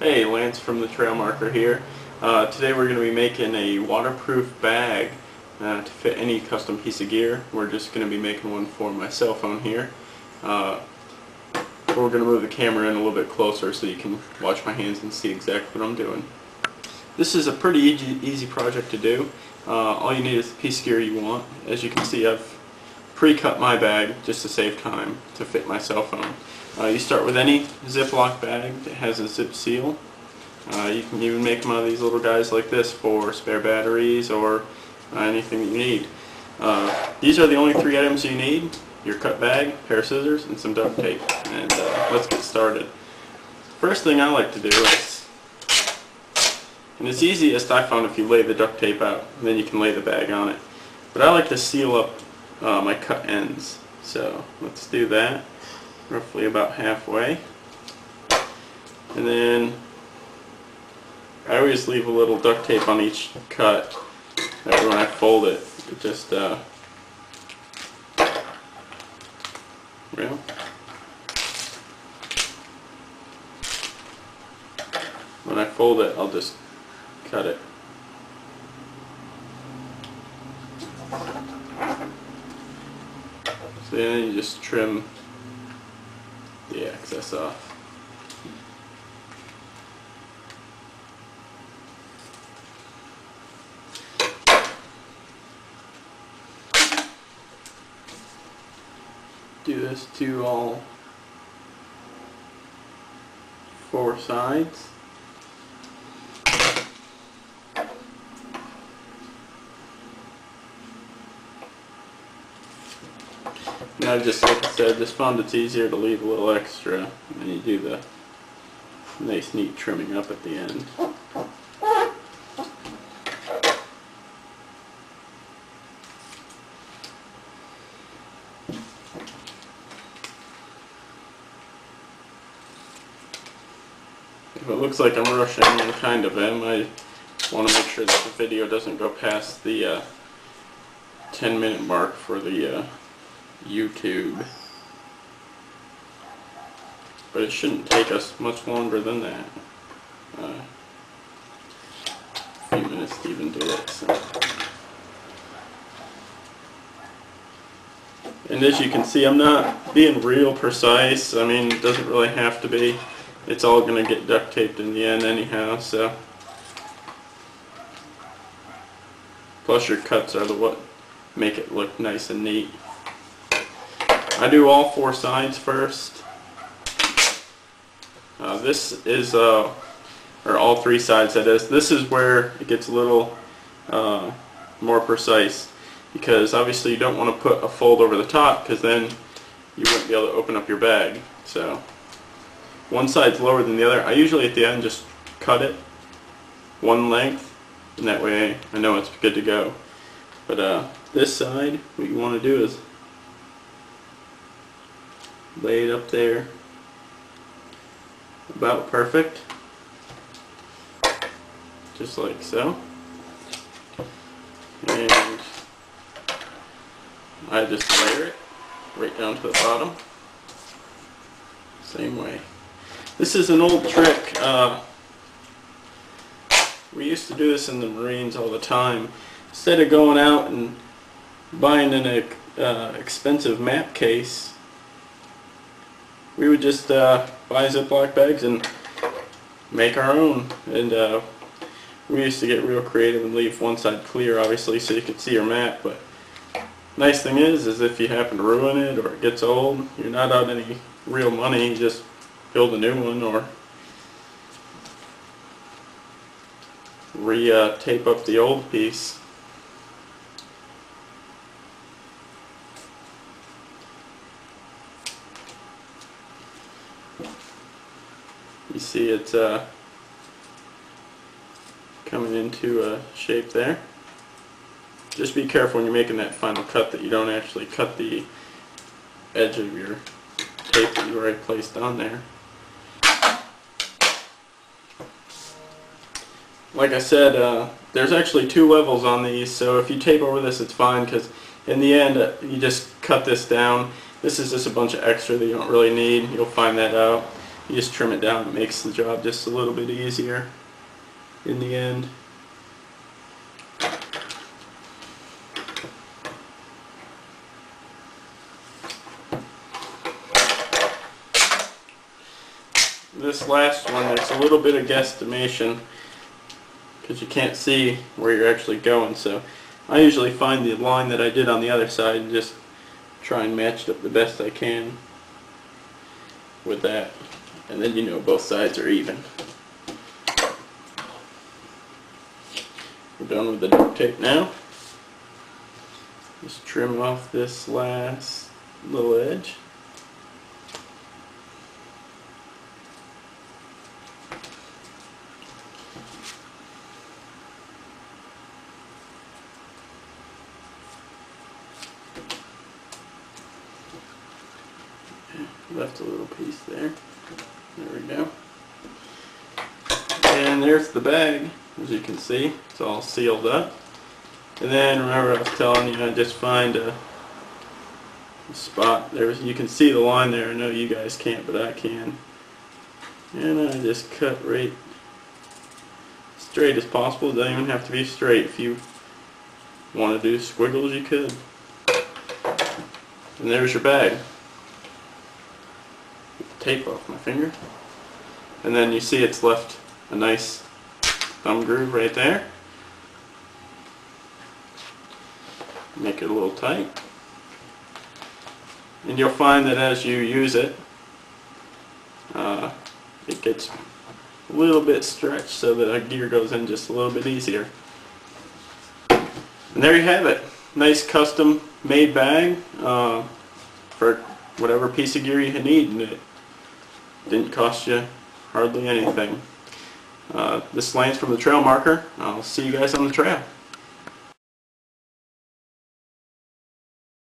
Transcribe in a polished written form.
Hey, Lance from the Trail Marker here. Today we're going to be making a waterproof bag to fit any custom piece of gear. We're just going to be making one for my cell phone here. We're going to move the camera in a little bit closer so you can watch my hands and see exactly what I'm doing. This is a pretty easy project to do. All you need is the piece of gear you want. As you can see, I've pre-cut my bag just to save time to fit my cell phone. You start with any Ziploc bag that has a zip seal. You can even make them out of these little guys like this for spare batteries or anything that you need. These are the only three items you need: your cut bag, a pair of scissors, and some duct tape. And let's get started. First thing I like to do is, and it's easiest I found if you lay the duct tape out, and then you can lay the bag on it. But I like to seal up my cut ends. So let's do that. Roughly about halfway, and then I always leave a little duct tape on each cut. That way when I fold it, it just when I fold it, I'll just cut it. So then you just trim the excess off. Do this to all four sides. And I just, like I said, just found it's easier to leave a little extra, and then you do the nice neat trimming up at the end. If it looks like I'm rushing, I kind of am. I want to make sure that the video doesn't go past the 10-minute mark for the YouTube, but it shouldn't take us much longer than that. A few minutes to even do it. So. And as you can see, I'm not being real precise. I mean, it doesn't really have to be. It's all going to get duct taped in the end anyhow. So, plus your cuts are what make it look nice and neat. I do all four sides first. This is, or all three sides that is. This is where it gets a little more precise, because obviously you don't want to put a fold over the top, because then you wouldn't be able to open up your bag. So one side's lower than the other. I usually at the end just cut it one length, and that way I know it's good to go. But this side, what you want to do is lay it up there about perfect, just like so, and I just layer it right down to the bottom, same way. This is an old trick. We used to do this in the Marines all the time. Instead of going out and buying an expensive map case, we would just buy Ziploc bags and make our own. And we used to get real creative and leave one side clear, obviously, so you could see your map. But nice thing is if you happen to ruin it or it gets old, you're not out any real money. You just build a new one or tape up the old piece. You see it's coming into a shape there. Just be careful when you're making that final cut that you don't actually cut the edge of your tape that you already placed on there. Like I said, there's actually two levels on these, so if you tape over this it's fine, because in the end you just cut this down. This is just a bunch of extra that you don't really need. You'll find that out. You just trim it down. It makes the job just a little bit easier in the end. This last one, it's a little bit of guesstimation because you can't see where you're actually going, so I usually find the line that I did on the other side and just try and match it up the best I can with that, and then you know both sides are even. We're done with the duct tape now. Just trim off this last little edge. Left a little piece there. There we go. And there's the bag. As you can see, it's all sealed up. And then remember I was telling you, I just find a spot. You can see the line there. I know you guys can't, but I can. And I just cut right straight as possible. It doesn't even have to be straight. If you want to do squiggles, you could. And there's your bag. Tape off my finger, and then you see it's left a nice thumb groove right there. Make it a little tight, and you'll find that as you use it, it gets a little bit stretched so that a gear goes in just a little bit easier. And there you have it. Nice custom made bag for whatever piece of gear you need, and it didn't cost you hardly anything. This lane's from the Trail Marker. I'll see you guys on the trail.